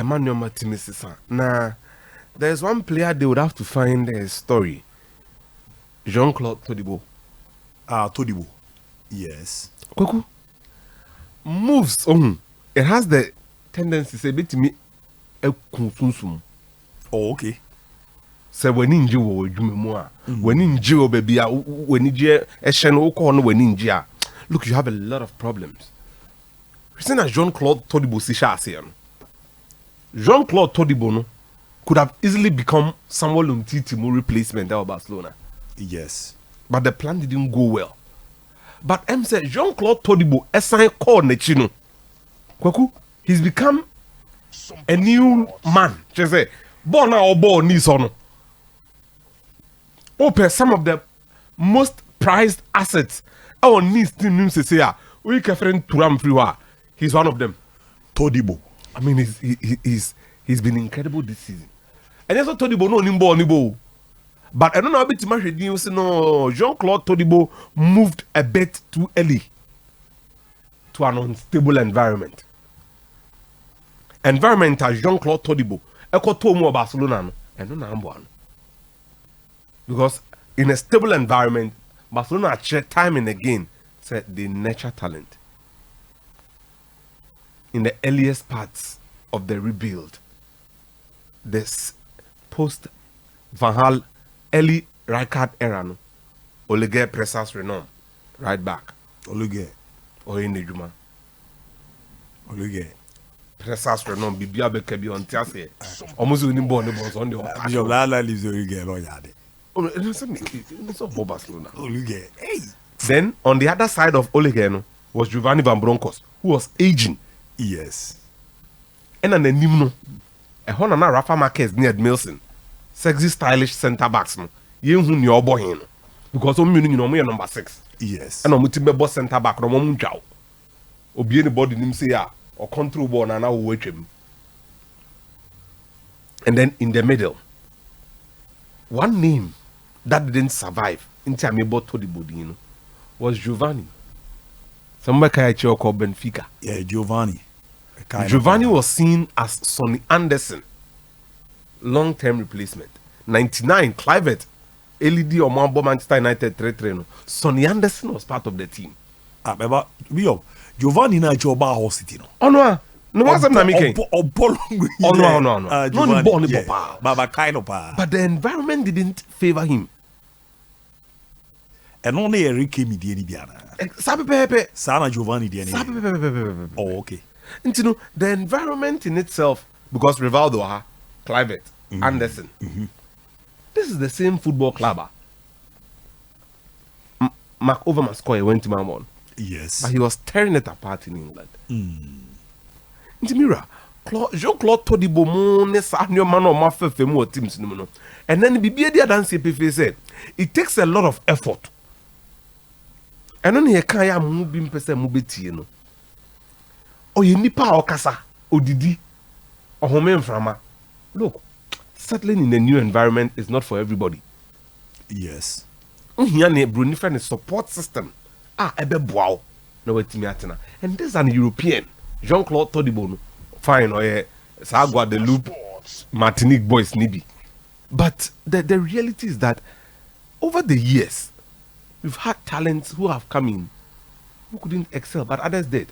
Emmanuel Matimisisa. Now, there's one player they would have to find a story. Jean-Claude Todibo. Todibo. Yes. Kwaku. Moves. It has the tendency to say, bit me a consunsum. Oh, okay. So when in Jew, when in Jew, baby, when in a channel corner, when in Jia. Look, you have a lot of problems. Reason as Jean-Claude Todibo Jean-Claude Todibo could have easily become Samuel Umtiti replacement of Barcelona. Yes. But the plan didn't go well. But M said Jean-Claude Todibo assign call Nechino. Kwaku, he's become a new man. She say, born or born Nisono. Open some of the most prized assets. Our niece team say, we can friend Turam Friwa. He's one of them. Todibo. I mean, he's been incredible this season. And that's what Todibo no nimbo. But I don't know how bit much you say no. Jean-Claude Todibo moved a bit too early to an unstable environment. Environment as Jean-Claude Todibo. Eko to mo Barcelona no. And no number one. Because in a stable environment, Barcelona check time and again said they nurture talent. In the earliest parts of the rebuild, this post Van Gaal early Rijkaard era, no, Olivier Pressas Renom, right back. Olivier. Oyinejuma. Olivier. Pressas Renom, Bibia Bekebi on Tiase. Almost winning ball on the Bishop Lala lives Olivier Loyade. It's not Barcelona. Olivier. Hey. Then on the other side of Olivier no, was Giovanni Van Bronckhorst, who was aging. Yes. And then the Nimno, a Honana Rafa Marquez near Milson, sexy, stylish center backs. No, you who knew your boy, because I'm number 6. Yes. And I'm boss center back, no one jow. Or be anybody nim say, or control ball, and I will wait him. And then in the middle, one name that didn't survive until I'm able to the body, was Giovanni. Somebody called Benfica. Yeah, Giovanni. Giovanni was seen as Sonny Anderson, long-term replacement. 99, Clivett, LED or Mambo Manchester United 3-3. Sonny Anderson was part of the team. But Giovanni na joba hospital. Oh no, no what's up, Namike? Oh no. No, Baba kind of. But the environment didn't favor him. And only Eric came Diana. Sabe Sana Giovanni Diana. Oh, okay. And you know, the environment in itself, because Rivaldo, Clivett, Anderson, this is the same football club. Mark Overmars went to Mamon. Yes. But he was tearing it apart in England. Mira, Jean-Claude Todibo man or Maffe teams. And then BBA dance said it takes a lot of effort. And then he can't move him mubeti. Or you nipa or kasa or didi or home frama. Look, settling in a new environment is not for everybody. Yes. Here ne Brunifan support system. Ebe bow. No way to and this is an European. Jean-Claude Todibo. Fine, or Sagua de Loop Martinique boys nibi. But the reality is that over the years, we've had talents who have come in who couldn't excel, but others did.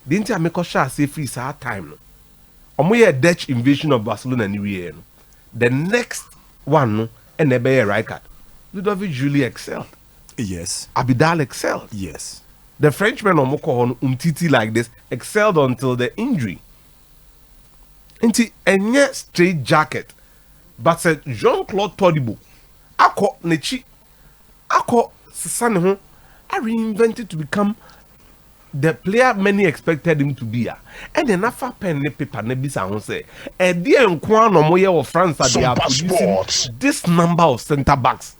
Didn't I make a shot say free our time? No? A Dutch invasion of Barcelona and New no? The next one, no, and a bear Rijkaard. Ludovic Julie excelled. Yes. Abidal excelled. Yes. The Frenchman on Umtiti like this excelled until the injury. Inti enye straight jacket, but said Jean-Claude Todibo, Ako Nechi, Ako Sisane, I reinvented to become the player many expected him to be. And then after pen ne paper ne bisa won say, e dia nkwa no moye of France that they are producing this number of center backs.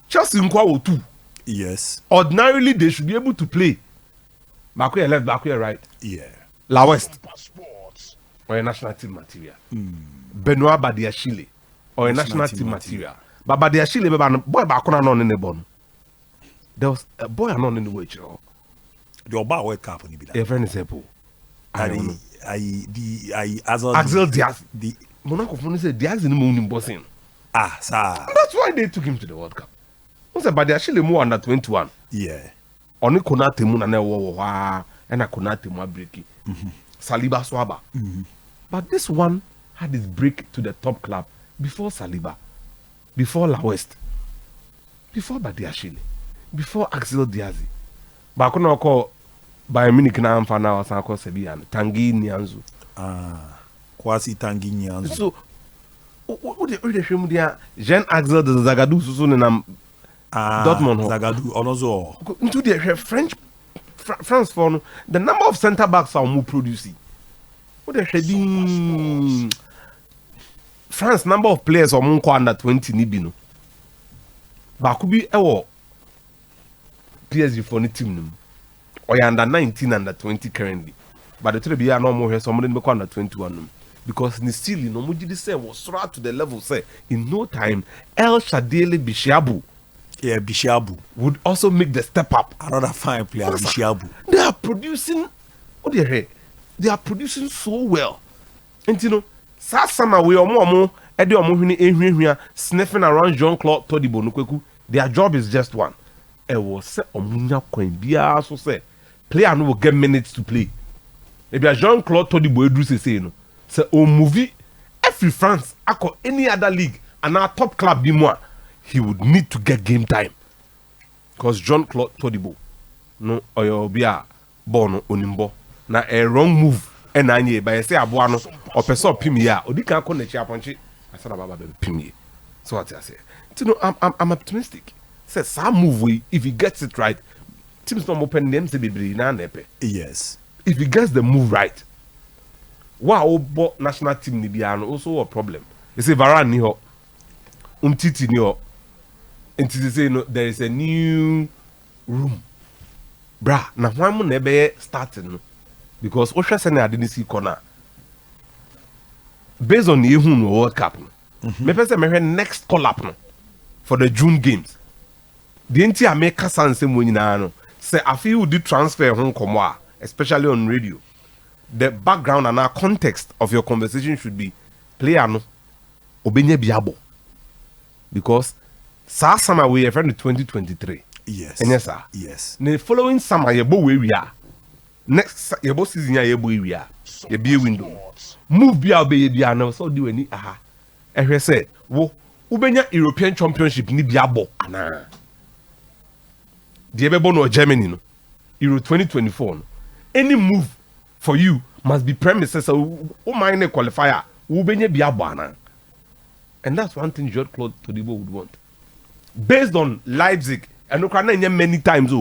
Chelsea nkwa wo 2. Yes. Ordinarily they should be able to play. Back where left, back where right. Yeah. La West. Or a national team material. Benoit Badiashile. Or a national team material. But Badiashile, boy, back on in the bone. There was a boy anon in the way. The Oba World Cup. A friend is able. Axel Diaz. The Monaco phone said Diaz in the moon bossing. Sir. That's why they took him to the World Cup. What's about the actually more under 21? Yeah. Only Konate Muna Newa and a Konate Mabriki. Saliba Swaba. But this one had his break to the top club before Saliba, before La West, before Badiashile, before Axel Diaz. But I couldn't call Bayern Munich now and now as I call Sebian, Tanguy Nianzou. Kwasi Tanguy Nianzou. So, what the film there? Jean Axel de Zagadou Susun Dortmund. Zagadou, Onozo. Into the France for the number of centre backs are more producing. What the heading France number of players are more under 20 Nibino. But could be our PSG for the team. Or under 19, under 20 currently. But the three be no more here, somebody make under 21. Because still, you know, Mujidi say was right to the level, say, in no time, El Shadili Bishabu. Yeah, Bishabu would also make the step up. Another fine player, Bishabu. They are producing, what do you hear? They are producing so well. And you know, Sasama, we are more, sniffing around Jean-Claude Todibo. Their job is just one. It was say, so say, player no will get minutes to play. Maybe Jean-Claude Todibo do say, you know, say, movie, every France, any other league, and our top club be more. He would need to get game time because Jean-Claude Todibo no oyobia born onimbo na a wrong move and anye by say abuano or person pimia odi kan ko na chi aponchi asa na baba pimie. So what I say, you know, I'm optimistic. Say some move we if he gets it right, teams no open them say bebre na nepe. Yes, if he gets the move right, wow, national team ni bia no also a problem. You say Varane ni ho, Umtiti ni ho. And to say no, there is a new room. Bra, now why am I starting? Because Osha Sene I didn't see corner. Based on the World Cup, me person me next call up for the June games. The entire make Kasan same when you say I feel the transfer home come especially on radio. The background and our context of your conversation should be player no obenye biabo. Because summer we are from 2023. Yes. And yes, sir. Yes. The following summer, you go where we are. Next your season, you go where we are. You be a window. Move be out be now. So do any aha. And he said, "Wo, ubenya European Championship ni biabo ana." The ebe no Germany no. Euro 2024. No. Any move for you must be premises. So, mind a qualifier. Ubenya biabo ana. And that's one thing Jean-Claude Todibo would want. Based on Leipzig, and you many times,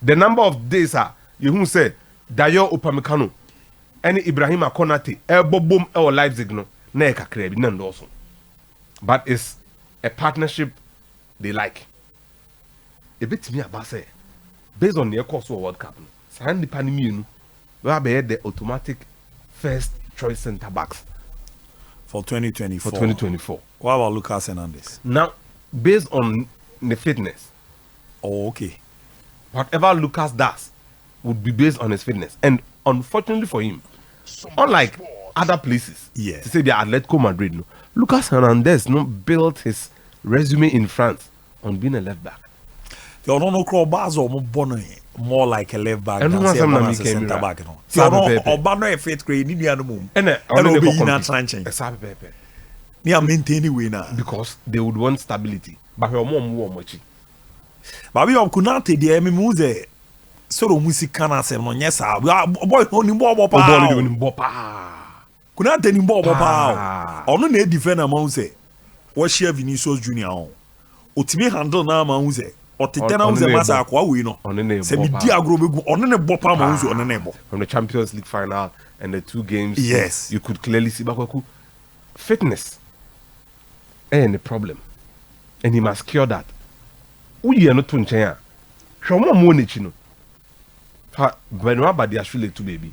the number of days you say Dayo Upamecano, and Ibrahim Konate, elbow boom or Leipzig no, neka krebi none also. But it's a partnership they like. A bit to me about say, based on the course of World Cup, sign the pandemic, we have the automatic first choice centre backs for 2024. For 2024. What about Lucas Hernandez? Now, based on the fitness. Oh, okay. Whatever Lucas does would be based on his fitness. And unfortunately for him, unlike other places, yeah, to say the Atletico Madrid, no, Lucas Hernandez no built his resume in France on being a left back. You don't know more like a left back than a center back. Obano faith grade in the animal. And maintain winner because they would want stability. But her mom won much. But we could not take the Emimuze. So music can answer on yes, boy only Bob could not tell him Bob on a defender Mose. What share Vinicius Junior on? Otime handle now Mause. Or Titana was a massacre, we know. On the name, Diagro on a Bopa Mause on a name. From the Champions League final and the two games, yes, you could clearly see Bakoku fitness. Any problem, and he must cure that. We are not to change. Show more money, you know. Benoit Badiashile to baby.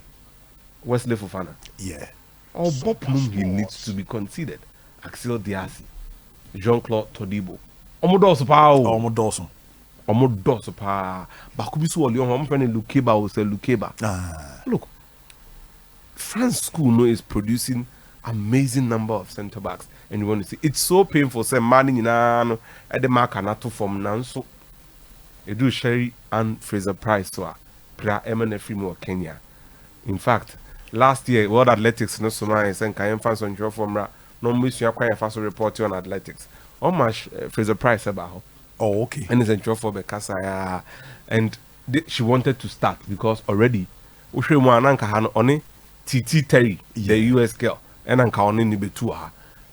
Wesley Fofana. Yeah. Or Bob Mum, he needs to be considered. Axel Diaz, Jean-Claude Todibo. Omodoso pa o. Omodoso pa. Bakubisu oli on friend Lukeba o say Lukeba. Ah. Look. France school no is producing amazing number of centre backs, and you want to see it's so painful. Say man no at the mark and not from Nanso. You do Sherry and Fraser Price so player MNF more Kenya. In fact, last year World Athletics no so man saying can fans on your from no miss you quite fast report on athletics. How much Fraser Price about? Oh, okay. And it's a job for Bekasa, and she wanted to start because already Ushe Mwananka han on TT Terry, the US girl, and Anka on Nibetu her.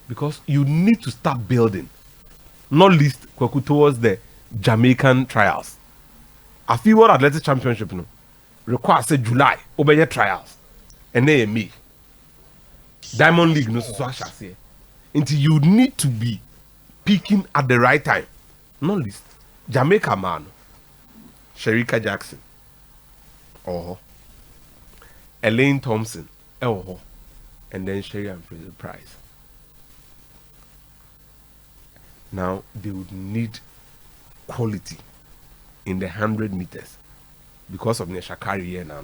Because you need to start building, not least kwaku towards the Jamaican trials. A few World Athletics Championship no require say July over trials, and then me Diamond League no so say until you need to be peaking at the right time. Not least Jamaica man, Sherika Jackson, oh, Elaine Thompson, oh, and then Sherry and Fraser Price. Now they would need quality in the 100 meters because of Neshakari here now.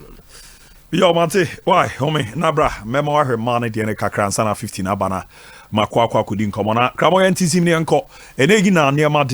Yo, Mate, why, homie, Nabra, Memoir, her man, the Kakran Sana 15 Abana, Makwa Kudin Komona, Kramo NTC Nianko, and Egina near Mount